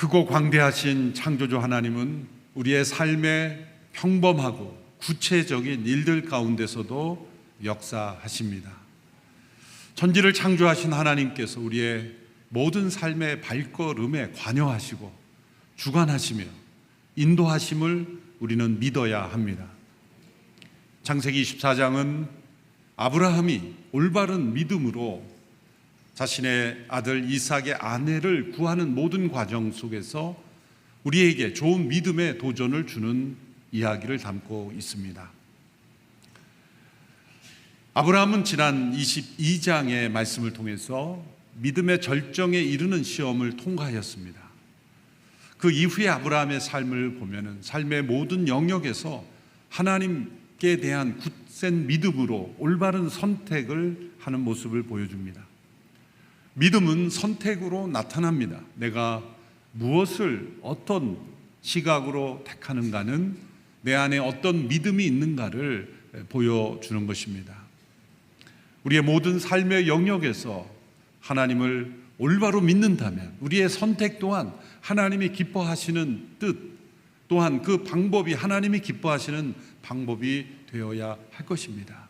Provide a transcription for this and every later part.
크고 광대하신 창조주 하나님은 우리의 삶의 평범하고 구체적인 일들 가운데서도 역사하십니다. 천지를 창조하신 하나님께서 우리의 모든 삶의 발걸음에 관여하시고 주관하시며 인도하심을 우리는 믿어야 합니다. 창세기 24장은 아브라함이 올바른 믿음으로 자신의 아들 이삭의 아내를 구하는 모든 과정 속에서 우리에게 좋은 믿음의 도전을 주는 이야기를 담고 있습니다. 아브라함은 지난 22장의 말씀을 통해서 믿음의 절정에 이르는 시험을 통과하였습니다. 그 이후에 아브라함의 삶을 보면은 삶의 모든 영역에서 하나님께 대한 굳센 믿음으로 올바른 선택을 하는 모습을 보여줍니다. 믿음은 선택으로 나타납니다. 내가 무엇을 어떤 시각으로 택하는가는 내 안에 어떤 믿음이 있는가를 보여주는 것입니다. 우리의 모든 삶의 영역에서 하나님을 올바로 믿는다면 우리의 선택 또한 하나님이 기뻐하시는 뜻, 또한 그 방법이 하나님이 기뻐하시는 방법이 되어야 할 것입니다.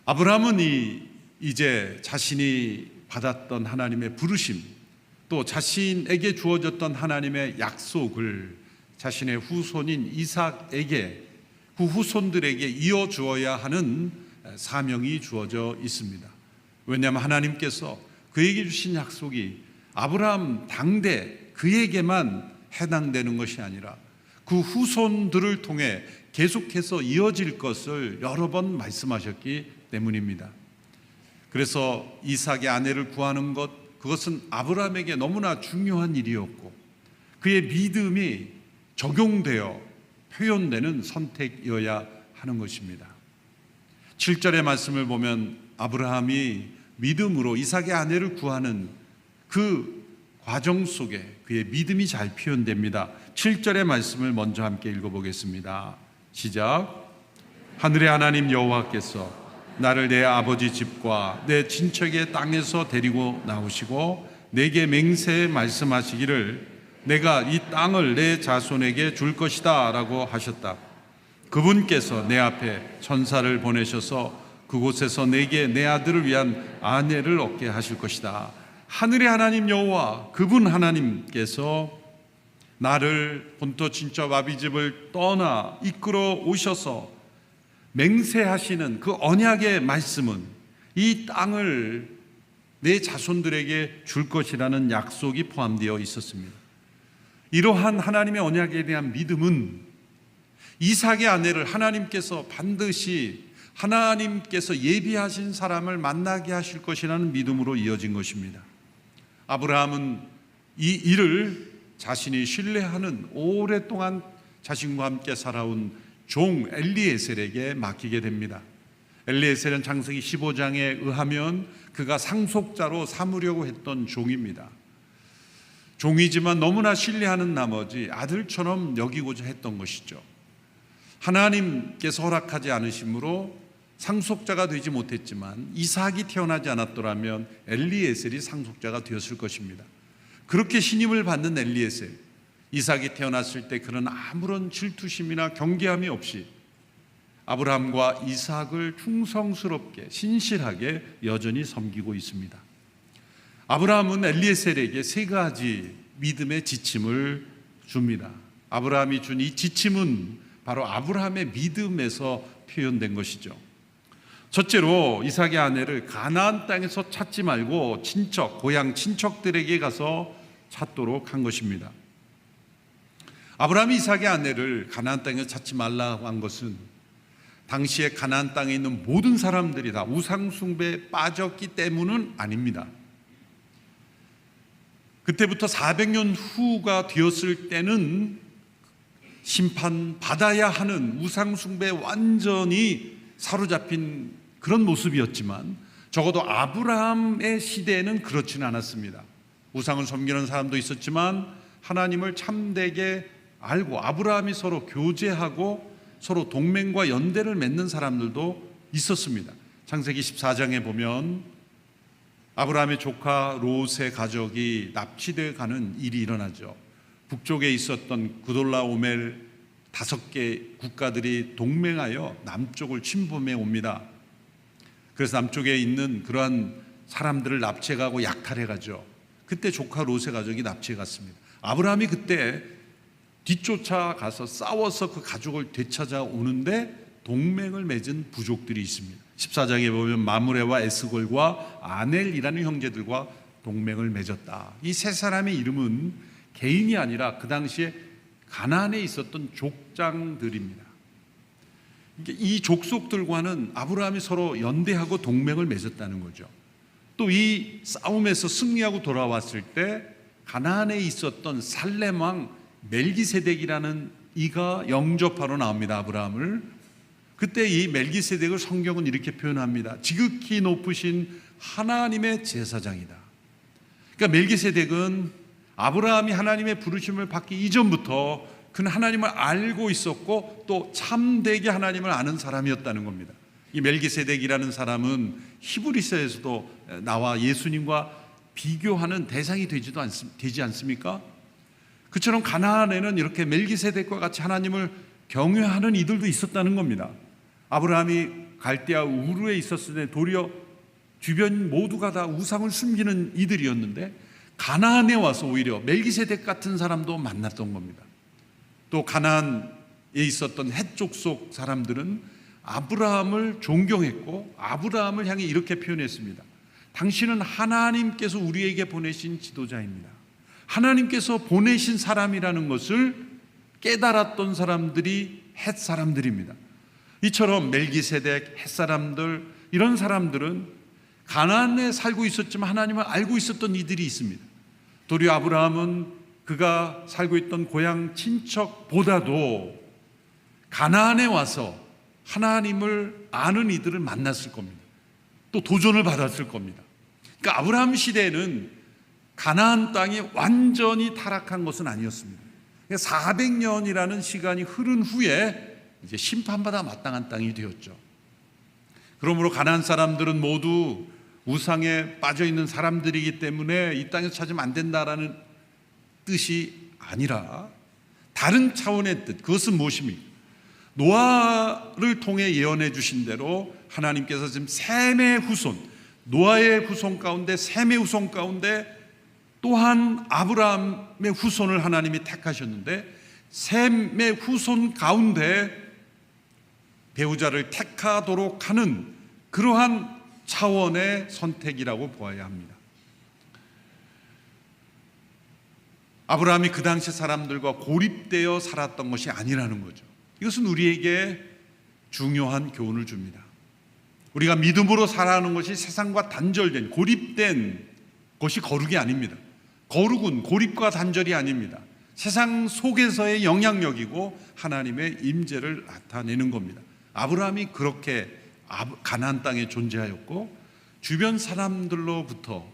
아브라함은 이제 자신이 받았던 하나님의 부르심, 또 자신에게 주어졌던 하나님의 약속을 자신의 후손인 이삭에게, 그 후손들에게 이어주어야 하는 사명이 주어져 있습니다. 왜냐하면 하나님께서 그에게 주신 약속이 아브라함 당대 그에게만 해당되는 것이 아니라 그 후손들을 통해 계속해서 이어질 것을 여러 번 말씀하셨기 때문입니다. 그래서 이삭의 아내를 구하는 것, 그것은 아브라함에게 너무나 중요한 일이었고 그의 믿음이 적용되어 표현되는 선택이어야 하는 것입니다. 7절의 말씀을 보면 아브라함이 믿음으로 이삭의 아내를 구하는 그 과정 속에 그의 믿음이 잘 표현됩니다. 7절의 말씀을 먼저 함께 읽어보겠습니다. 시작. 하늘의 하나님 여호와께서 나를 내 아버지 집과 내 친척의 땅에서 데리고 나오시고 내게 맹세해 말씀하시기를 내가 이 땅을 내 자손에게 줄 것이다 라고 하셨다. 그분께서 내 앞에 천사를 보내셔서 그곳에서 내게 내 아들을 위한 아내를 얻게 하실 것이다. 하늘의 하나님 여호와, 그분 하나님께서 나를 본토 친척 아비집을 떠나 이끌어 오셔서 맹세하시는 그 언약의 말씀은 이 땅을 내 자손들에게 줄 것이라는 약속이 포함되어 있었습니다. 이러한 하나님의 언약에 대한 믿음은 이삭의 아내를 하나님께서 반드시 하나님께서 예비하신 사람을 만나게 하실 것이라는 믿음으로 이어진 것입니다. 아브라함은 이 일을 자신이 신뢰하는 오랫동안 자신과 함께 살아온 종 엘리에셀에게 맡기게 됩니다. 엘리에셀은 창세기 15장에 의하면 그가 상속자로 삼으려고 했던 종입니다. 종이지만 너무나 신뢰하는 나머지 아들처럼 여기고자 했던 것이죠. 하나님께서 허락하지 않으심으로 상속자가 되지 못했지만 이삭이 태어나지 않았더라면 엘리에셀이 상속자가 되었을 것입니다. 그렇게 신임을 받는 엘리에셀, 이삭이 태어났을 때 그는 아무런 질투심이나 경계함이 없이 아브라함과 이삭을 충성스럽게 신실하게 여전히 섬기고 있습니다. 아브라함은 엘리에셀에게 세 가지 믿음의 지침을 줍니다. 아브라함이 준 이 지침은 바로 아브라함의 믿음에서 표현된 것이죠. 첫째로 이삭의 아내를 가나안 땅에서 찾지 말고 고향 친척들에게 가서 찾도록 한 것입니다. 아브라함이 이삭의 아내를 가나안 땅에서 찾지 말라고 한 것은 당시에 가나안 땅에 있는 모든 사람들이 다 우상 숭배에 빠졌기 때문은 아닙니다. 그때부터 400년 후가 되었을 때는 심판받아야 하는 우상 숭배에 완전히 사로잡힌 그런 모습이었지만 적어도 아브라함의 시대에는 그렇지는 않았습니다. 우상을 섬기는 사람도 있었지만 하나님을 참되게 알고 아브라함이 서로 교제하고 서로 동맹과 연대를 맺는 사람들도 있었습니다. 창세기 14장에 보면 아브라함의 조카 롯의 가족이 납치돼 가는 일이 일어나죠. 북쪽에 있었던 구돌라오멜 5개 국가들이 동맹하여 남쪽을 침범해 옵니다. 그래서 남쪽에 있는 그러한 사람들을 납치해 가고 약탈해 가죠. 그때 조카 롯의 가족이 납치해 갔습니다. 아브라함이 그때 뒤쫓아 가서 싸워서 그 가족을 되찾아 오는데 동맹을 맺은 부족들이 있습니다. 14장에 보면 마므레와 에스골과 아넬이라는 형제들과 동맹을 맺었다. 이 세 사람의 이름은 개인이 아니라 그 당시에 가나안에 있었던 족장들입니다. 이 족속들과는 아브라함이 서로 연대하고 동맹을 맺었다는 거죠. 또 이 싸움에서 승리하고 돌아왔을 때 가나안에 있었던 살렘 왕 멜기세덱이라는 이가 영접하러 나옵니다. 아브라함을. 그때 이 멜기세덱을 성경은 이렇게 표현합니다. 지극히 높으신 하나님의 제사장이다. 그러니까 멜기세덱은 아브라함이 하나님의 부르심을 받기 이전부터 그는 하나님을 알고 있었고 또 참되게 하나님을 아는 사람이었다는 겁니다. 이 멜기세덱이라는 사람은 히브리서에서도 나와 예수님과 비교하는 대상이 되지 않습니까? 그처럼 가나안에는 이렇게 멜기세덱과 같이 하나님을 경외하는 이들도 있었다는 겁니다. 아브라함이 갈대아 우르에 있었을 때 도리어 주변 모두가 다 우상을 숨기는 이들이었는데 가나안에 와서 오히려 멜기세덱 같은 사람도 만났던 겁니다. 또 가나안에 있었던 헷 족속 사람들은 아브라함을 존경했고 아브라함을 향해 이렇게 표현했습니다. 당신은 하나님께서 우리에게 보내신 지도자입니다. 하나님께서 보내신 사람이라는 것을 깨달았던 사람들이 헷 사람들입니다. 이처럼 멜기세덱, 헷 사람들, 이런 사람들은 가나안에 살고 있었지만 하나님을 알고 있었던 이들이 있습니다. 도리어 아브라함은 그가 살고 있던 고향 친척보다도 가나안에 와서 하나님을 아는 이들을 만났을 겁니다. 또 도전을 받았을 겁니다. 그러니까 아브라함 시대에는 가나안 땅이 완전히 타락한 것은 아니었습니다. 400년이라는 시간이 흐른 후에 이제 심판받아 마땅한 땅이 되었죠. 그러므로 가나안 사람들은 모두 우상에 빠져 있는 사람들이기 때문에 이 땅에서 찾으면 안 된다라는 뜻이 아니라 다른 차원의 뜻, 그것은 무엇입니까? 노아를 통해 예언해 주신 대로 하나님께서 지금 셈의 후손, 노아의 후손 가운데 셈의 후손 가운데 또한 아브라함의 후손을 하나님이 택하셨는데 셈의 후손 가운데 배우자를 택하도록 하는 그러한 차원의 선택이라고 보아야 합니다. 아브라함이 그 당시 사람들과 고립되어 살았던 것이 아니라는 거죠. 이것은 우리에게 중요한 교훈을 줍니다. 우리가 믿음으로 살아가는 것이 세상과 단절된, 고립된 것이 거룩이 아닙니다. 거룩은 고립과 단절이 아닙니다. 세상 속에서의 영향력이고 하나님의 임재를 나타내는 겁니다. 아브라함이 그렇게 가나안 땅에 존재하였고 주변 사람들로부터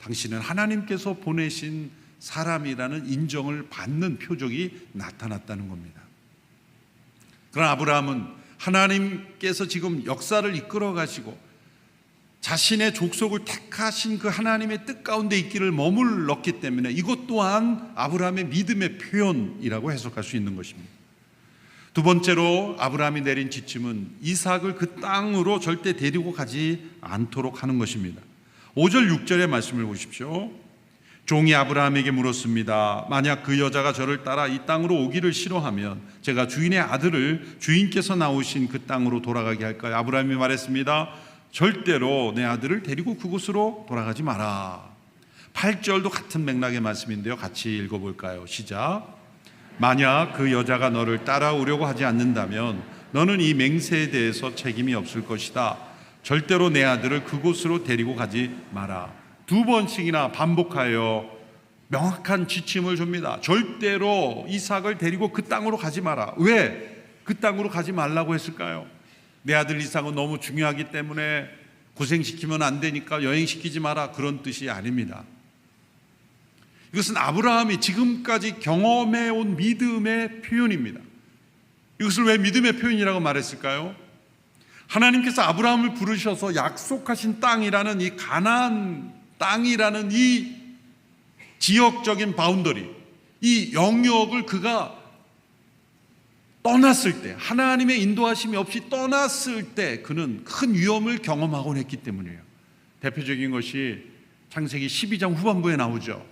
당신은 하나님께서 보내신 사람이라는 인정을 받는 표적이 나타났다는 겁니다. 그러나 아브라함은 하나님께서 지금 역사를 이끌어 가시고 자신의 족속을 택하신 그 하나님의 뜻 가운데 있기를 머물렀기 때문에 이것 또한 아브라함의 믿음의 표현이라고 해석할 수 있는 것입니다. 두 번째로 아브라함이 내린 지침은 이삭을 그 땅으로 절대 데리고 가지 않도록 하는 것입니다. 5절 6절의 말씀을 보십시오. 종이 아브라함에게 물었습니다. 만약 그 여자가 저를 따라 이 땅으로 오기를 싫어하면 제가 주인의 아들을 주인께서 나오신 그 땅으로 돌아가게 할까요? 아브라함이 말했습니다. 절대로 내 아들을 데리고 그곳으로 돌아가지 마라. 8절도 같은 맥락의 말씀인데요. 같이 읽어볼까요? 시작. 만약 그 여자가 너를 따라오려고 하지 않는다면 너는 이 맹세에 대해서 책임이 없을 것이다. 절대로 내 아들을 그곳으로 데리고 가지 마라. 두 번씩이나 반복하여 명확한 지침을 줍니다. 절대로 이삭을 데리고 그 땅으로 가지 마라. 왜 그 땅으로 가지 말라고 했을까요? 내 아들 이삭은 너무 중요하기 때문에 고생시키면 안 되니까 여행시키지 마라, 그런 뜻이 아닙니다. 이것은 아브라함이 지금까지 경험해온 믿음의 표현입니다. 이것을 왜 믿음의 표현이라고 말했을까요? 하나님께서 아브라함을 부르셔서 약속하신 땅이라는 이 가나안 땅이라는 이 지역적인 바운더리, 이 영역을 그가 떠났을 때, 하나님의 인도하심이 없이 떠났을 때 그는 큰 위험을 경험하곤 했기 때문이에요. 대표적인 것이 창세기 12장 후반부에 나오죠.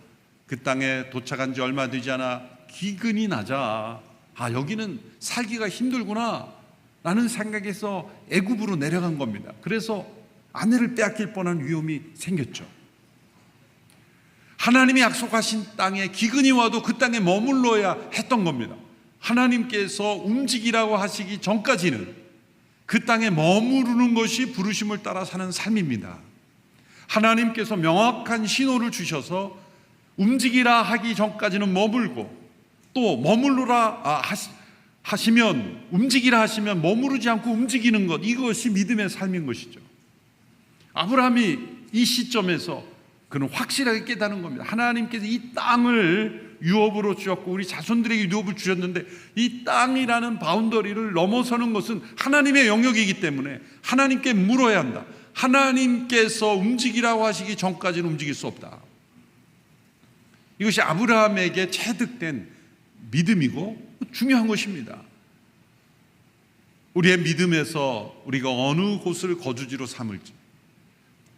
그 땅에 도착한 지 얼마 되지 않아 기근이 나자 여기는 살기가 힘들구나 라는 생각에서 애굽으로 내려간 겁니다. 그래서 아내를 빼앗길 뻔한 위험이 생겼죠. 하나님이 약속하신 땅에 기근이 와도 그 땅에 머물러야 했던 겁니다. 하나님께서 움직이라고 하시기 전까지는 그 땅에 머무르는 것이 부르심을 따라 사는 삶입니다. 하나님께서 명확한 신호를 주셔서 움직이라 하기 전까지는 머물고, 또 머물러라 하시면, 움직이라 하시면 머무르지 않고 움직이는 것, 이것이 믿음의 삶인 것이죠. 아브라함이 이 시점에서 그는 확실하게 깨닫는 겁니다. 하나님께서 이 땅을 유업으로 주셨고 우리 자손들에게 유업을 주셨는데, 이 땅이라는 바운더리를 넘어서는 것은 하나님의 영역이기 때문에 하나님께 물어야 한다. 하나님께서 움직이라고 하시기 전까지는 움직일 수 없다. 이것이 아브라함에게 체득된 믿음이고 중요한 것입니다. 우리의 믿음에서 우리가 어느 곳을 거주지로 삼을지,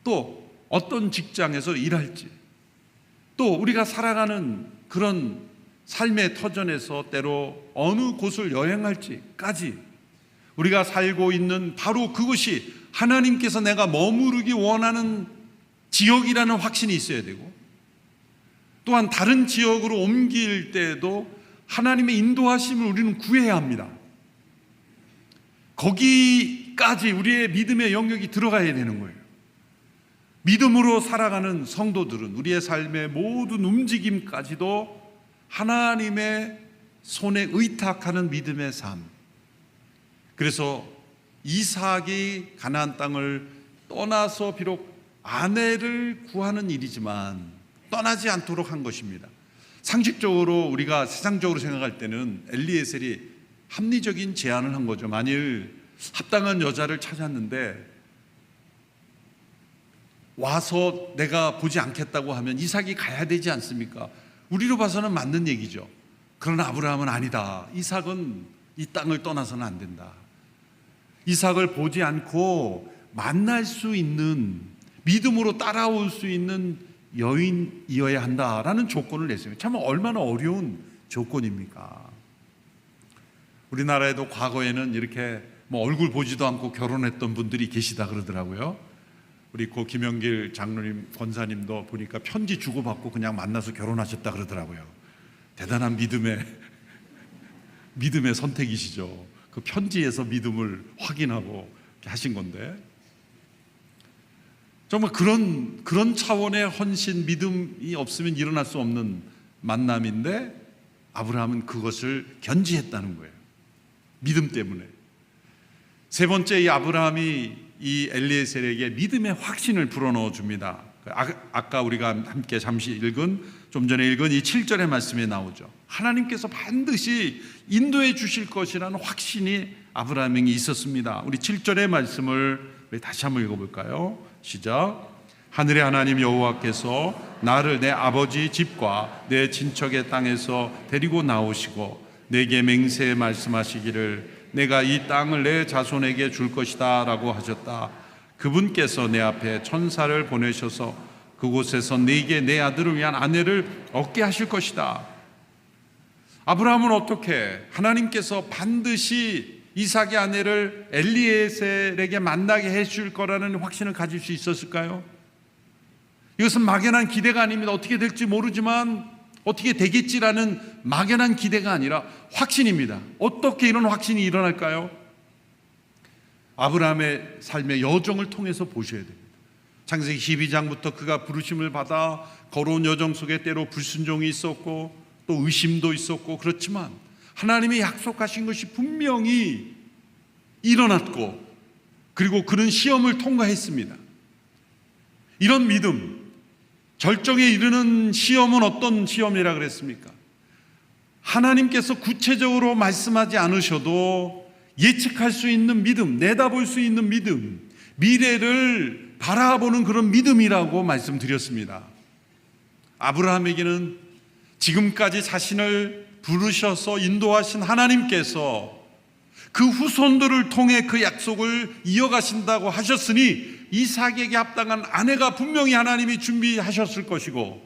또 어떤 직장에서 일할지, 또 우리가 살아가는 그런 삶의 터전에서 때로 어느 곳을 여행할지까지 우리가 살고 있는 바로 그것이 하나님께서 내가 머무르기 원하는 지역이라는 확신이 있어야 되고, 또한 다른 지역으로 옮길 때에도 하나님의 인도하심을 우리는 구해야 합니다. 거기까지 우리의 믿음의 영역이 들어가야 되는 거예요. 믿음으로 살아가는 성도들은 우리의 삶의 모든 움직임까지도 하나님의 손에 의탁하는 믿음의 삶. 그래서 이삭이 가나안 땅을 떠나서 비록 아내를 구하는 일이지만 떠나지 않도록 한 것입니다. 상식적으로 우리가 세상적으로 생각할 때는 엘리에셀이 합리적인 제안을 한 거죠. 만일 합당한 여자를 찾았는데 와서 내가 보지 않겠다고 하면 이삭이 가야 되지 않습니까? 우리로 봐서는 맞는 얘기죠. 그러나 아브라함은 아니다. 이삭은 이 땅을 떠나서는 안 된다. 이삭을 보지 않고 만날 수 있는, 믿음으로 따라올 수 있는 여인이어야 한다라는 조건을 냈습니다. 참 얼마나 어려운 조건입니까? 우리나라에도 과거에는 이렇게 얼굴 보지도 않고 결혼했던 분들이 계시다 그러더라고요. 우리 고 김영길 장로님, 권사님도 보니까 편지 주고받고 그냥 만나서 결혼하셨다 그러더라고요. 대단한 믿음의 선택이시죠. 그 편지에서 믿음을 확인하고 하신 건데, 정말 그런 차원의 헌신, 믿음이 없으면 일어날 수 없는 만남인데 아브라함은 그것을 견지했다는 거예요. 믿음 때문에. 세 번째, 이 아브라함이 이 엘리에셀에게 믿음의 확신을 불어넣어 줍니다. 아까 우리가 함께 잠시 읽은, 좀 전에 읽은 이 7절의 말씀에 나오죠. 하나님께서 반드시 인도해 주실 것이라는 확신이 아브라함에게 있었습니다. 우리 7절의 말씀을 우리 다시 한번 읽어볼까요? 시작. 하늘의 하나님 여호와께서 나를 내 아버지 집과 내 친척의 땅에서 데리고 나오시고 내게 맹세해 말씀하시기를 내가 이 땅을 내 자손에게 줄 것이다 라고 하셨다. 그분께서 내 앞에 천사를 보내셔서 그곳에서 네게 내 아들을 위한 아내를 얻게 하실 것이다. 아브라함은 어떻게 하나님께서 반드시 이삭의 아내를 엘리에셀에게 만나게 해줄 거라는 확신을 가질 수 있었을까요? 이것은 막연한 기대가 아닙니다. 어떻게 될지 모르지만 어떻게 되겠지라는 막연한 기대가 아니라 확신입니다. 어떻게 이런 확신이 일어날까요? 아브라함의 삶의 여정을 통해서 보셔야 됩니다. 창세기 12장부터 그가 부르심을 받아 걸어온 여정 속에 때로 불순종이 있었고 또 의심도 있었고, 그렇지만 하나님이 약속하신 것이 분명히 일어났고, 그리고 그는 시험을 통과했습니다. 이런 믿음, 절정에 이르는 시험은 어떤 시험이라 그랬습니까? 하나님께서 구체적으로 말씀하지 않으셔도 예측할 수 있는 믿음, 내다볼 수 있는 믿음, 미래를 바라보는 그런 믿음이라고 말씀드렸습니다. 아브라함에게는 지금까지 자신을 부르셔서 인도하신 하나님께서 그 후손들을 통해 그 약속을 이어가신다고 하셨으니 이삭에게 합당한 아내가 분명히 하나님이 준비하셨을 것이고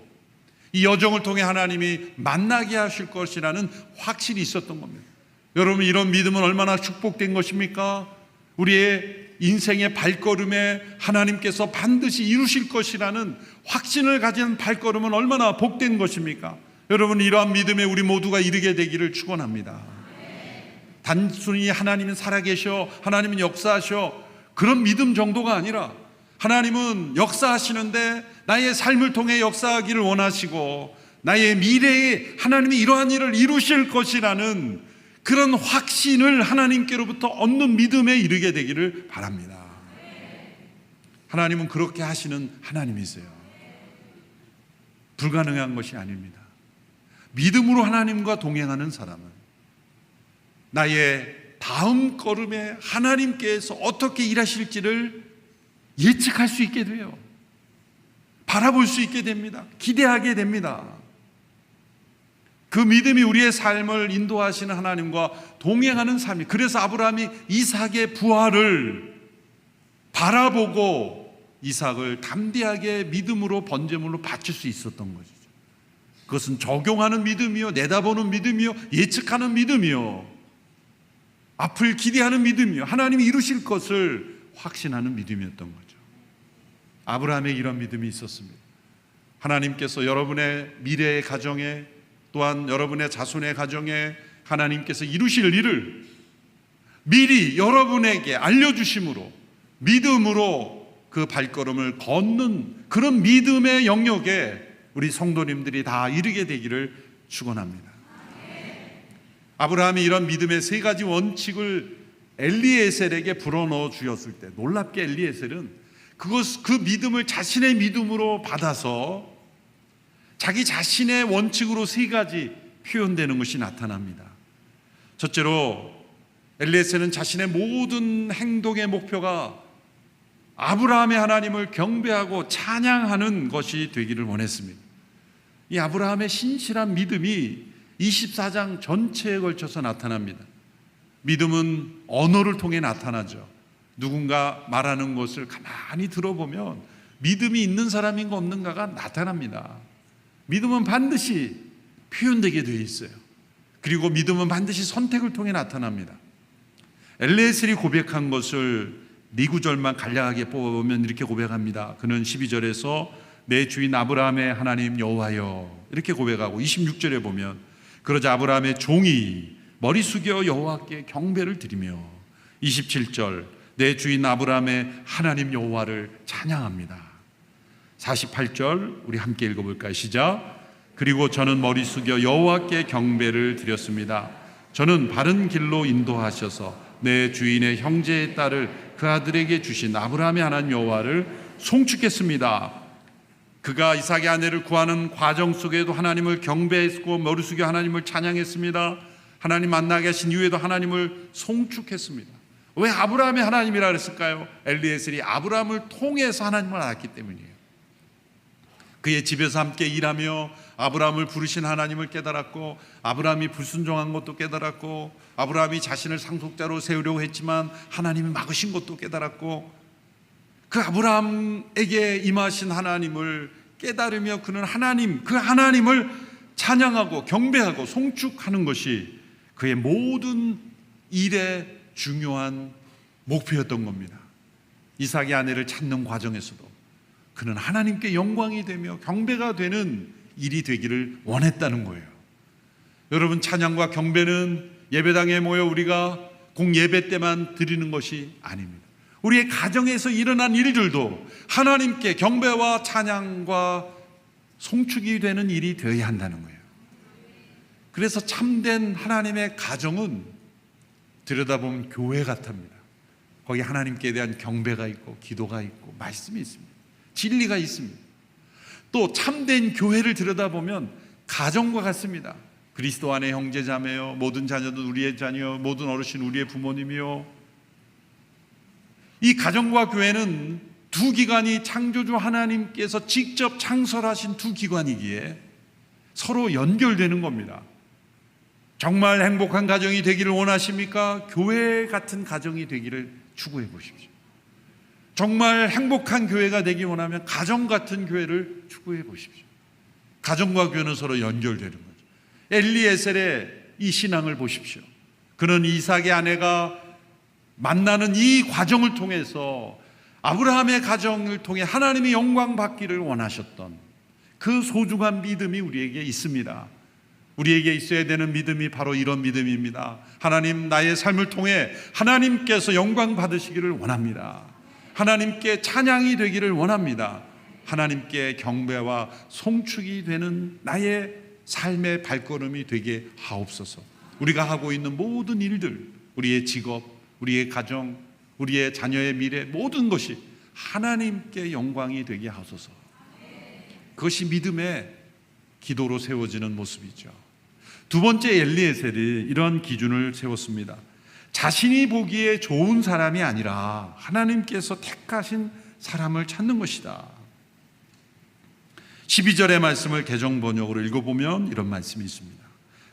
이 여정을 통해 하나님이 만나게 하실 것이라는 확신이 있었던 겁니다. 여러분, 이런 믿음은 얼마나 축복된 것입니까? 우리의 인생의 발걸음에 하나님께서 반드시 이루실 것이라는 확신을 가진 발걸음은 얼마나 복된 것입니까? 여러분, 이러한 믿음에 우리 모두가 이르게 되기를 축원합니다. 단순히 하나님은 살아계셔, 하나님은 역사하셔, 그런 믿음 정도가 아니라 하나님은 역사하시는데 나의 삶을 통해 역사하기를 원하시고 나의 미래에 하나님이 이러한 일을 이루실 것이라는 그런 확신을 하나님께로부터 얻는 믿음에 이르게 되기를 바랍니다. 하나님은 그렇게 하시는 하나님이세요. 불가능한 것이 아닙니다. 믿음으로 하나님과 동행하는 사람은 나의 다음 걸음에 하나님께서 어떻게 일하실지를 예측할 수 있게 돼요. 바라볼 수 있게 됩니다. 기대하게 됩니다. 그 믿음이 우리의 삶을 인도하시는 하나님과 동행하는 삶이, 그래서 아브라함이 이삭의 부활을 바라보고 이삭을 담대하게 믿음으로 번제물로 바칠 수 있었던 것이죠. 그것은 적용하는 믿음이요, 내다보는 믿음이요, 예측하는 믿음이요, 앞을 기대하는 믿음이요, 하나님이 이루실 것을 확신하는 믿음이었던 거죠. 아브라함에게 이런 믿음이 있었습니다. 하나님께서 여러분의 미래의 가정에, 또한 여러분의 자손의 가정에 하나님께서 이루실 일을 미리 여러분에게 알려주심으로 믿음으로 그 발걸음을 걷는 그런 믿음의 영역에 우리 성도님들이 다 이르게 되기를 축원합니다. 아브라함이 이런 믿음의 세 가지 원칙을 엘리에셀에게 불어넣어 주었을 때, 놀랍게 엘리에셀은 그 믿음을 자신의 믿음으로 받아서 자기 자신의 원칙으로 세 가지 표현되는 것이 나타납니다. 첫째로 엘리에셀은 자신의 모든 행동의 목표가 아브라함의 하나님을 경배하고 찬양하는 것이 되기를 원했습니다. 이 아브라함의 신실한 믿음이 24장 전체에 걸쳐서 나타납니다. 믿음은 언어를 통해 나타나죠. 누군가 말하는 것을 가만히 들어보면 믿음이 있는 사람인가 없는가가 나타납니다. 믿음은 반드시 표현되게 되어 있어요. 그리고 믿음은 반드시 선택을 통해 나타납니다. 엘리에셀이 고백한 것을 네 구절만 간략하게 뽑아보면 이렇게 고백합니다. 그는 12절에서 내 주인 아브라함의 하나님 여호와여 이렇게 고백하고, 26절에 보면 그러자 아브라함의 종이 머리 숙여 여호와께 경배를 드리며, 27절 내 주인 아브라함의 하나님 여호와를 찬양합니다. 48절 우리 함께 읽어볼까요? 시작. 그리고 저는 머리 숙여 여호와께 경배를 드렸습니다. 저는 바른 길로 인도하셔서 내 주인의 형제의 딸을 그 아들에게 주신 아브라함의 하나님 여호와를 송축했습니다. 그가 이삭의 아내를 구하는 과정 속에도 하나님을 경배했고 머리 숙여 하나님을 찬양했습니다. 하나님 만나게 하신 이후에도 하나님을 송축했습니다. 왜 아브라함의 하나님이라 그랬을까요? 엘리에셀이 아브라함을 통해서 하나님을 알았기 때문이에요. 그의 집에서 함께 일하며 아브라함을 부르신 하나님을 깨달았고, 아브라함이 불순종한 것도 깨달았고, 아브라함이 자신을 상속자로 세우려고 했지만 하나님이 막으신 것도 깨달았고, 그 아브라함에게 임하신 하나님을 깨달으며 그는 그 하나님을 찬양하고 경배하고 송축하는 것이 그의 모든 일의 중요한 목표였던 겁니다. 이삭의 아내를 찾는 과정에서도 그는 하나님께 영광이 되며 경배가 되는 일이 되기를 원했다는 거예요. 여러분, 찬양과 경배는 예배당에 모여 우리가 공예배 때만 드리는 것이 아닙니다. 우리의 가정에서 일어난 일들도 하나님께 경배와 찬양과 송축이 되는 일이 되어야 한다는 거예요. 그래서 참된 하나님의 가정은 들여다보면 교회 같답니다. 거기 하나님께 대한 경배가 있고 기도가 있고 말씀이 있습니다. 진리가 있습니다. 또 참된 교회를 들여다보면 가정과 같습니다. 그리스도 안에 형제자매요, 모든 자녀도 우리의 자녀, 모든 어르신 우리의 부모님이요. 이 가정과 교회는 두 기관이 창조주 하나님께서 직접 창설하신 두 기관이기에 서로 연결되는 겁니다. 정말 행복한 가정이 되기를 원하십니까? 교회 같은 가정이 되기를 추구해 보십시오. 정말 행복한 교회가 되기 원하면 가정 같은 교회를 추구해 보십시오. 가정과 교회는 서로 연결되는 거죠. 엘리에셀의 이 신앙을 보십시오. 그는 이삭의 아내가 만나는 이 과정을 통해서 아브라함의 가정을 통해 하나님의 영광 받기를 원하셨던 그 소중한 믿음이 우리에게 있습니다. 우리에게 있어야 되는 믿음이 바로 이런 믿음입니다. 하나님, 나의 삶을 통해 하나님께서 영광 받으시기를 원합니다. 하나님께 찬양이 되기를 원합니다. 하나님께 경배와 송축이 되는 나의 삶의 발걸음이 되게 하옵소서. 우리가 하고 있는 모든 일들, 우리의 직업, 우리의 가정, 우리의 자녀의 미래, 모든 것이 하나님께 영광이 되게 하소서. 그것이 믿음의 기도로 세워지는 모습이죠. 두 번째, 엘리에셀이 이런 기준을 세웠습니다. 자신이 보기에 좋은 사람이 아니라 하나님께서 택하신 사람을 찾는 것이다. 12절의 말씀을 개정 번역으로 읽어보면 이런 말씀이 있습니다.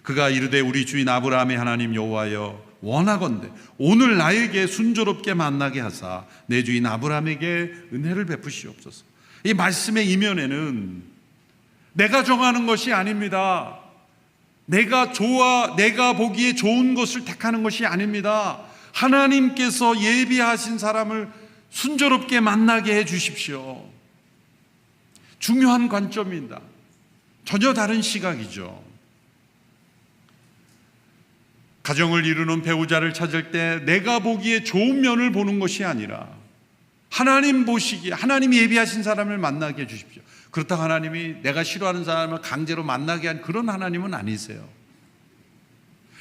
그가 이르되 우리 주인 아브라함의 하나님 여호와여, 원하건대 오늘 나에게 순조롭게 만나게 하사 내 주인 아브라함에게 은혜를 베푸시옵소서. 이 말씀의 이면에는 내가 정하는 것이 아닙니다. 내가 보기에 좋은 것을 택하는 것이 아닙니다. 하나님께서 예비하신 사람을 순조롭게 만나게 해 주십시오. 중요한 관점입니다. 전혀 다른 시각이죠. 가정을 이루는 배우자를 찾을 때 내가 보기에 좋은 면을 보는 것이 아니라 하나님 보시기에, 하나님이 예비하신 사람을 만나게 해 주십시오. 그렇다고 하나님이 내가 싫어하는 사람을 강제로 만나게 한 그런 하나님은 아니세요.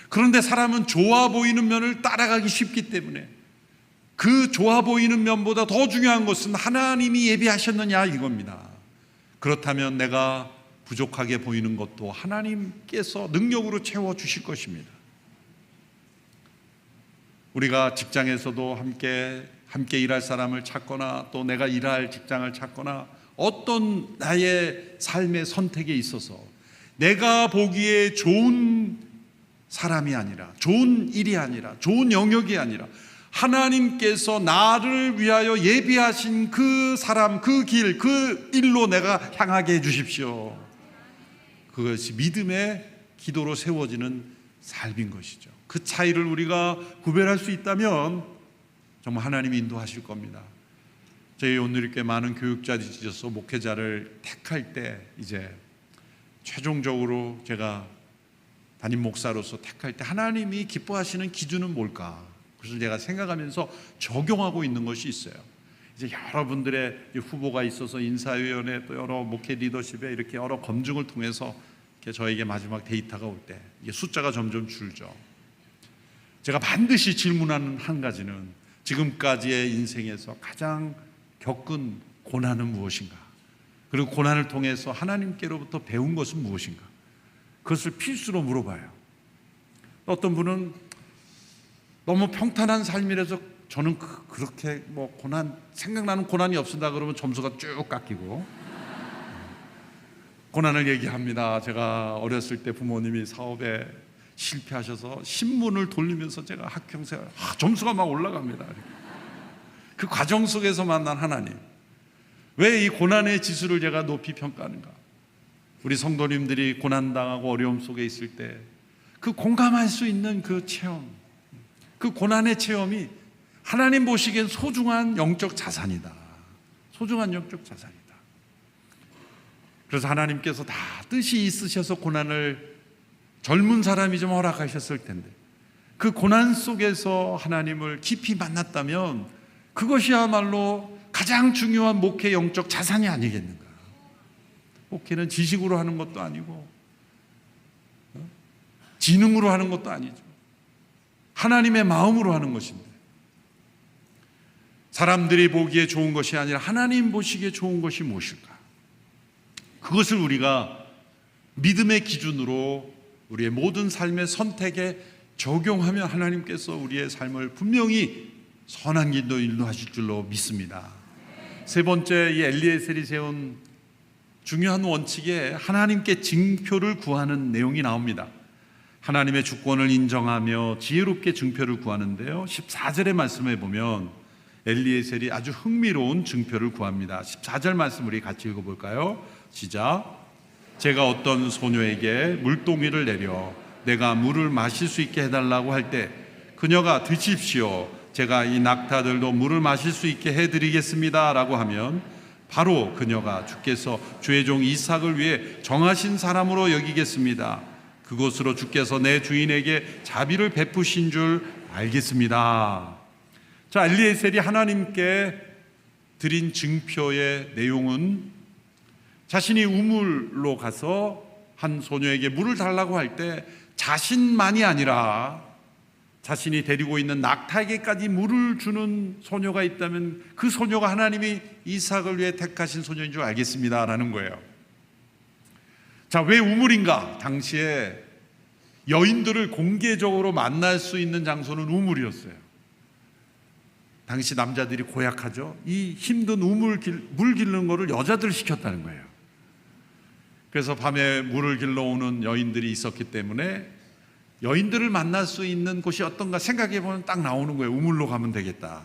그런데 사람은 좋아 보이는 면을 따라가기 쉽기 때문에 그 좋아 보이는 면보다 더 중요한 것은 하나님이 예비하셨느냐 이겁니다. 그렇다면 내가 부족하게 보이는 것도 하나님께서 능력으로 채워주실 것입니다. 우리가 직장에서도 함께 일할 사람을 찾거나 또 내가 일할 직장을 찾거나 어떤 나의 삶의 선택에 있어서 내가 보기에 좋은 사람이 아니라, 좋은 일이 아니라, 좋은 영역이 아니라 하나님께서 나를 위하여 예비하신 그 사람, 그 길, 그 일로 내가 향하게 해 주십시오. 그것이 믿음의 기도로 세워지는 삶인 것이죠. 그 차이를 우리가 구별할 수 있다면 정말 하나님이 인도하실 겁니다. 저희 오늘 꽤 많은 교육자들이 있어서 목회자를 택할 때 이제 최종적으로 제가 담임 목사로서 택할 때 하나님이 기뻐하시는 기준은 뭘까? 그래서 제가 생각하면서 적용하고 있는 것이 있어요. 이제 여러분들의 후보가 있어서 인사위원회 또 여러 목회 리더십에 이렇게 여러 검증을 통해서 이렇게 저에게 마지막 데이터가 올 때 이게 숫자가 점점 줄죠. 제가 반드시 질문하는 한 가지는 지금까지의 인생에서 가장 겪은 고난은 무엇인가? 그리고 고난을 통해서 하나님께로부터 배운 것은 무엇인가? 그것을 필수로 물어봐요. 어떤 분은 너무 평탄한 삶이라서 저는 그렇게 생각나는 고난이 없습니다. 그러면 점수가 쭉 깎이고 고난을 얘기합니다. 제가 어렸을 때 부모님이 사업에 실패하셔서 신문을 돌리면서 제가 학교생활 점수가 막 올라갑니다. 그 과정 속에서 만난 하나님, 왜 이 고난의 지수를 제가 높이 평가하는가? 우리 성도님들이 고난당하고 어려움 속에 있을 때 그 공감할 수 있는 그 체험, 그 고난의 체험이 하나님 보시기엔 소중한 영적 자산이다. 소중한 영적 자산이다. 그래서 하나님께서 다 뜻이 있으셔서 고난을 젊은 사람이 좀 허락하셨을 텐데 그 고난 속에서 하나님을 깊이 만났다면 그것이야말로 가장 중요한 목회 영적 자산이 아니겠는가? 목회는 지식으로 하는 것도 아니고 지능으로 하는 것도 아니죠. 하나님의 마음으로 하는 것인데 사람들이 보기에 좋은 것이 아니라 하나님 보시기에 좋은 것이 무엇일까? 그것을 우리가 믿음의 기준으로 우리의 모든 삶의 선택에 적용하면 하나님께서 우리의 삶을 분명히 선한 길로 인도하실 줄로 믿습니다. 세 번째, 이 엘리에셀이 세운 중요한 원칙에 하나님께 증표를 구하는 내용이 나옵니다. 하나님의 주권을 인정하며 지혜롭게 증표를 구하는데요, 14절의 말씀에 보면 엘리에셀이 아주 흥미로운 증표를 구합니다. 14절 말씀 우리 같이 읽어볼까요? 시작. 제가 어떤 소녀에게 물동이를 내려 내가 물을 마실 수 있게 해달라고 할 때 그녀가 드십시오, 제가 이 낙타들도 물을 마실 수 있게 해드리겠습니다 라고 하면 바로 그녀가 주께서 주의 종 이삭을 위해 정하신 사람으로 여기겠습니다. 그곳으로 주께서 내 주인에게 자비를 베푸신 줄 알겠습니다. 자, 엘리에셀이 하나님께 드린 증표의 내용은 자신이 우물로 가서 한 소녀에게 물을 달라고 할 때 자신만이 아니라 자신이 데리고 있는 낙타에게까지 물을 주는 소녀가 있다면 그 소녀가 하나님이 이삭을 위해 택하신 소녀인 줄 알겠습니다 라는 거예요. 자, 왜 우물인가? 당시에 여인들을 공개적으로 만날 수 있는 장소는 우물이었어요. 당시 남자들이 고약하죠. 이 힘든 물 기르는 거를 여자들 시켰다는 거예요. 그래서 밤에 물을 길러오는 여인들이 있었기 때문에 여인들을 만날 수 있는 곳이 어떤가 생각해보면 딱 나오는 거예요. 우물로 가면 되겠다.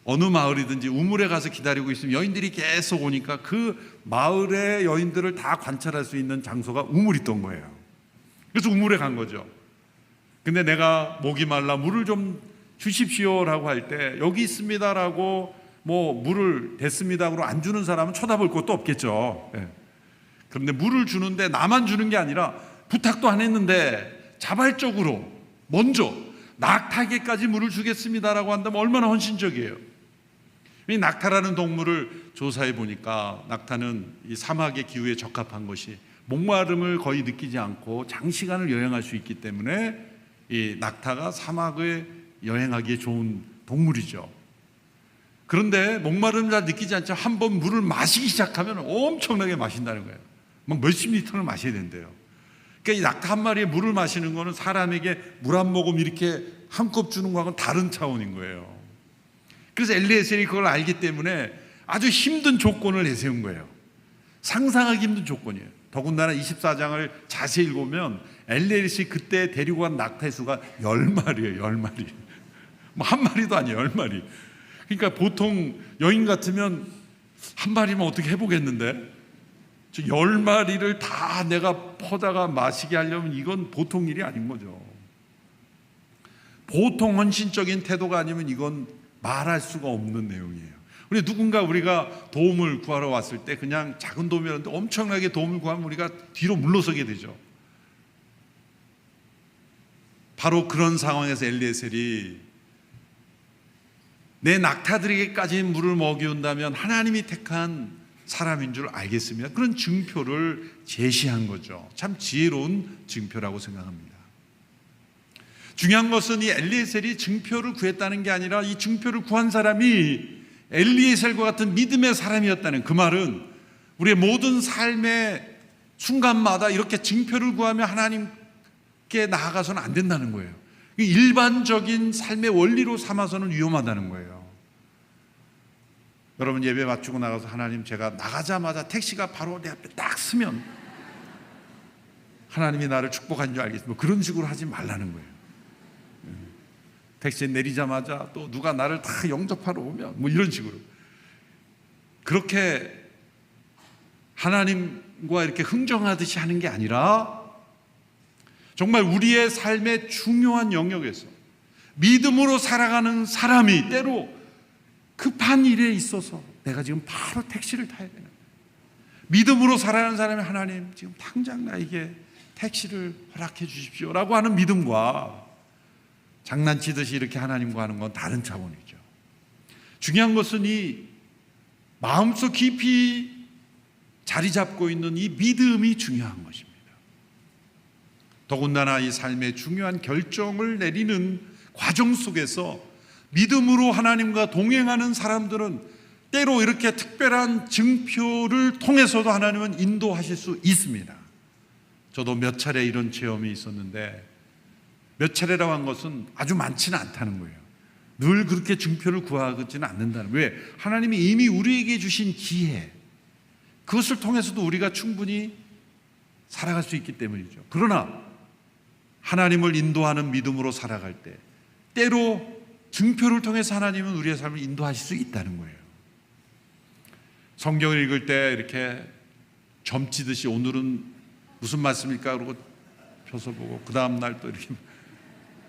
어느 마을이든지 우물에 가서 기다리고 있으면 여인들이 계속 오니까 그 마을의 여인들을 다 관찰할 수 있는 장소가 우물이었던 거예요. 그래서 우물에 간 거죠. 근데 내가 목이 말라 물을 좀 주십시오라고 할 때 여기 있습니다라고 뭐 물을 댔습니다로 안 주는 사람은 쳐다볼 것도 없겠죠. 그런데 물을 주는데 나만 주는 게 아니라 부탁도 안 했는데 자발적으로 먼저 낙타에게까지 물을 주겠습니다라고 한다면 얼마나 헌신적이에요. 이 낙타라는 동물을 조사해 보니까 낙타는 이 사막의 기후에 적합한 것이 목마름을 거의 느끼지 않고 장시간을 여행할 수 있기 때문에 이 낙타가 사막에 여행하기에 좋은 동물이죠. 그런데 목마름을 잘 느끼지 않지만 한번 물을 마시기 시작하면 엄청나게 마신다는 거예요. 막 몇십 리터를 마셔야 된대요. 그러니까 이 낙타 한 마리에 물을 마시는 거는 사람에게 물 한 모금 이렇게 한 컵 주는 거하고는 다른 차원인 거예요. 그래서 엘리에셀이 그걸 알기 때문에 아주 힘든 조건을 내세운 거예요. 상상하기 힘든 조건이에요. 더군다나 24장을 자세히 읽으면 엘리에셀이 그때 데리고 간 낙타의 수가 10마리예요. 10마리. 뭐 한 마리도 아니에요. 10마리. 그러니까 보통 여인 같으면 한 마리만 어떻게 해보겠는데 10마리를 다 내가 퍼다가 마시게 하려면 이건 보통 일이 아닌 거죠. 보통 헌신적인 태도가 아니면 이건 말할 수가 없는 내용이에요. 우리가 도움을 구하러 왔을 때 그냥 작은 도움이라는데 엄청나게 도움을 구하면 우리가 뒤로 물러서게 되죠. 바로 그런 상황에서 엘리에셀이 내 낙타들에게까지 물을 먹이운다면 하나님이 택한 사람인 줄 알겠습니다. 그런 증표를 제시한 거죠. 참 지혜로운 증표라고 생각합니다. 중요한 것은 이 엘리에셀이 증표를 구했다는 게 아니라 이 증표를 구한 사람이 엘리에셀과 같은 믿음의 사람이었다는, 그 말은 우리의 모든 삶의 순간마다 이렇게 증표를 구하며 하나님께 나아가서는 안 된다는 거예요. 일반적인 삶의 원리로 삼아서는 위험하다는 거예요. 여러분 예배 마치고 나가서 하나님 제가 나가자마자 택시가 바로 내 앞에 딱 서면 하나님이 나를 축복한 줄 알겠습니다. 뭐 그런 식으로 하지 말라는 거예요. 택시에 내리자마자 또 누가 나를 다 영접하러 오면 뭐 이런 식으로 그렇게 하나님과 이렇게 흥정하듯이 하는 게 아니라 정말 우리의 삶의 중요한 영역에서 믿음으로 살아가는 사람이 때로 급한 일에 있어서 내가 지금 바로 택시를 타야 되는, 믿음으로 살아가는 사람이 하나님 지금 당장 나에게 택시를 허락해 주십시오 라고 하는 믿음과 장난치듯이 이렇게 하나님과 하는 건 다른 차원이죠. 중요한 것은 이 마음속 깊이 자리 잡고 있는 이 믿음이 중요한 것입니다. 더군다나 이 삶의 중요한 결정을 내리는 과정 속에서 믿음으로 하나님과 동행하는 사람들은 때로 이렇게 특별한 증표를 통해서도 하나님은 인도하실 수 있습니다. 저도 몇 차례 이런 체험이 있었는데, 몇 차례라고 한 것은 아주 많지는 않다는 거예요. 늘 그렇게 증표를 구하지는 않는다는 거예요. 왜? 하나님이 이미 우리에게 주신 기회, 그것을 통해서도 우리가 충분히 살아갈 수 있기 때문이죠. 그러나 하나님을 인도하는 믿음으로 살아갈 때 때로 증표를 통해서 하나님은 우리의 삶을 인도하실 수 있다는 거예요. 성경을 읽을 때 이렇게 점치듯이 오늘은 무슨 말씀일까 그러고 펴서 보고 그 다음 날 또 이렇게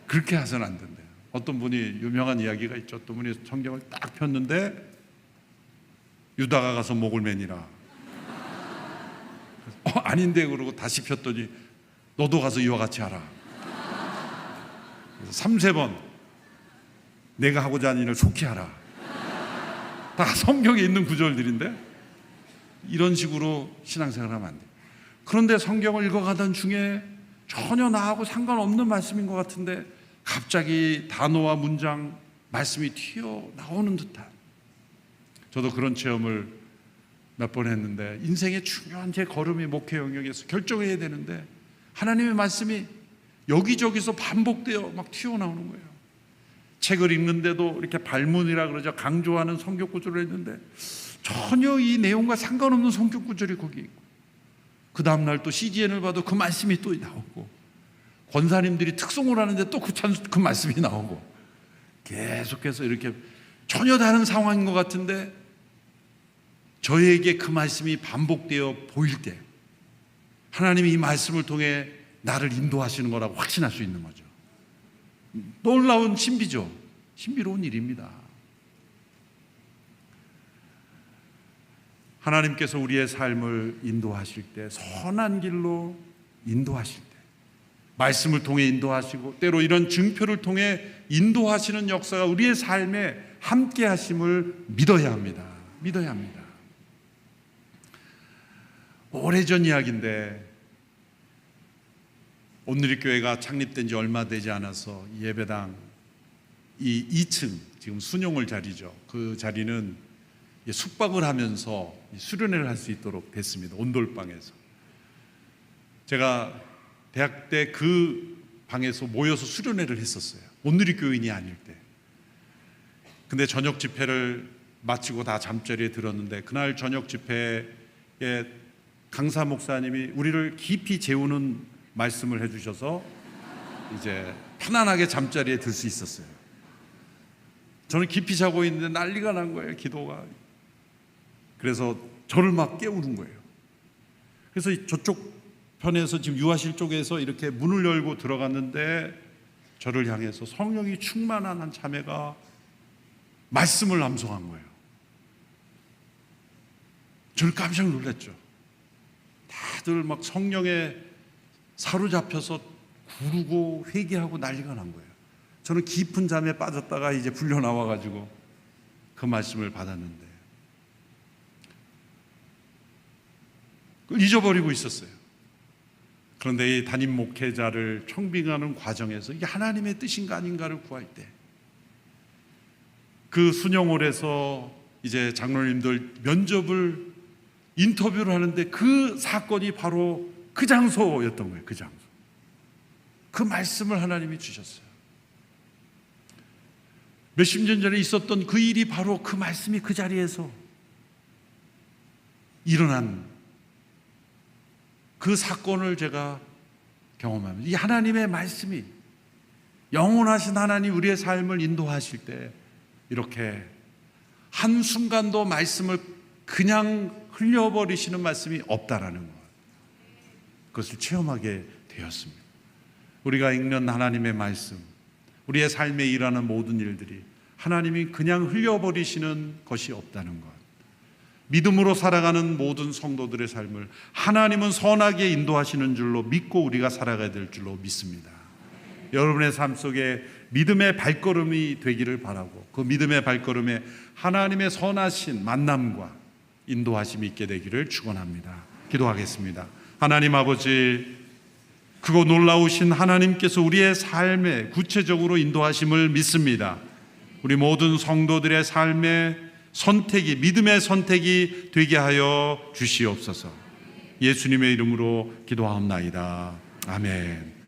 그렇게 해서는 안 된대요. 어떤 분이 유명한 이야기가 있죠. 어떤 분이 성경을 딱 폈는데 유다가 가서 목을 매니라. 아닌데 그러고 다시 폈더니 너도 가서 이와 같이 하라. 3-4번 내가 하고자 하는 일을 속히 하라. 다 성경에 있는 구절들인데 이런 식으로 신앙생활을 하면 안 돼요. 그런데 성경을 읽어가던 중에 전혀 나하고 상관없는 말씀인 것 같은데 갑자기 단어와 문장, 말씀이 튀어나오는 듯한, 저도 그런 체험을 몇 번 했는데 인생의 중요한 제 걸음이 목회 영역에서 결정해야 되는데 하나님의 말씀이 여기저기서 반복되어 막 튀어나오는 거예요. 책을 읽는데도 이렇게 발문이라 그러죠. 강조하는 성경 구절을 했는데 전혀 이 내용과 상관없는 성경 구절이 거기 있고, 그 다음날 또 CGN을 봐도 그 말씀이 또 나오고, 권사님들이 특송을 하는데 또 그 말씀이 나오고, 계속해서 이렇게 전혀 다른 상황인 것 같은데 저에게 그 말씀이 반복되어 보일 때 하나님이 이 말씀을 통해 나를 인도하시는 거라고 확신할 수 있는 거죠. 놀라운 신비죠. 신비로운 일입니다. 하나님께서 우리의 삶을 인도하실 때, 선한 길로 인도하실 때, 말씀을 통해 인도하시고 때로 이런 증표를 통해 인도하시는 역사가 우리의 삶에 함께 하심을 믿어야 합니다. 믿어야 합니다. 오래전 이야기인데 온누리교회가 창립된 지 얼마 되지 않아서 예배당 이 2층, 지금 순용홀 자리죠. 그 자리는 숙박을 하면서 수련회를 할 수 있도록 됐습니다. 온돌방에서. 제가 대학 때 그 방에서 모여서 수련회를 했었어요. 온누리교인이 아닐 때. 근데 저녁 집회를 마치고 다 잠자리에 들었는데 그날 저녁 집회에 강사 목사님이 우리를 깊이 재우는 말씀을 해주셔서 이제 편안하게 잠자리에 들 수 있었어요. 저는 깊이 자고 있는데 난리가 난 거예요, 기도가. 그래서 저를 막 깨우는 거예요. 그래서 저쪽 편에서 지금 유아실 쪽에서 이렇게 문을 열고 들어갔는데 저를 향해서 성령이 충만한 한 자매가 말씀을 암송한 거예요. 저는 깜짝 놀랐죠. 다들 막 성령에 사로잡혀서 구르고 회개하고 난리가 난 거예요. 저는 깊은 잠에 빠졌다가 이제 불려 나와가지고 그 말씀을 받았는데 그걸 잊어버리고 있었어요. 그런데 이 담임 목회자를 청빙하는 과정에서 이게 하나님의 뜻인가 아닌가를 구할 때 그 순영홀에서 이제 장로님들 면접을 인터뷰를 하는데 그 사건이 바로 그 장소였던 거예요. 그 장소. 그 말씀을 하나님이 주셨어요. 몇십 년 전에 있었던 그 일이 바로 그 말씀이 그 자리에서 일어난 그 사건을 제가 경험합니다. 이 하나님의 말씀이, 영원하신 하나님 우리의 삶을 인도하실 때 이렇게 한순간도 말씀을 그냥 흘려버리시는 말씀이 없다라는 것, 그것을 체험하게 되었습니다. 우리가 읽는 하나님의 말씀, 우리의 삶에 일하는 모든 일들이 하나님이 그냥 흘려버리시는 것이 없다는 것, 믿음으로 살아가는 모든 성도들의 삶을 하나님은 선하게 인도하시는 줄로 믿고 우리가 살아가야 될 줄로 믿습니다. 여러분의 삶 속에 믿음의 발걸음이 되기를 바라고 그 믿음의 발걸음에 하나님의 선하신 만남과 인도하심이 있게 되기를 축원합니다. 기도하겠습니다. 하나님 아버지, 크고 놀라우신 하나님께서 우리의 삶에 구체적으로 인도하심을 믿습니다. 우리 모든 성도들의 삶에 선택이, 믿음의 선택이 되게 하여 주시옵소서. 예수님의 이름으로 기도하옵나이다. 아멘.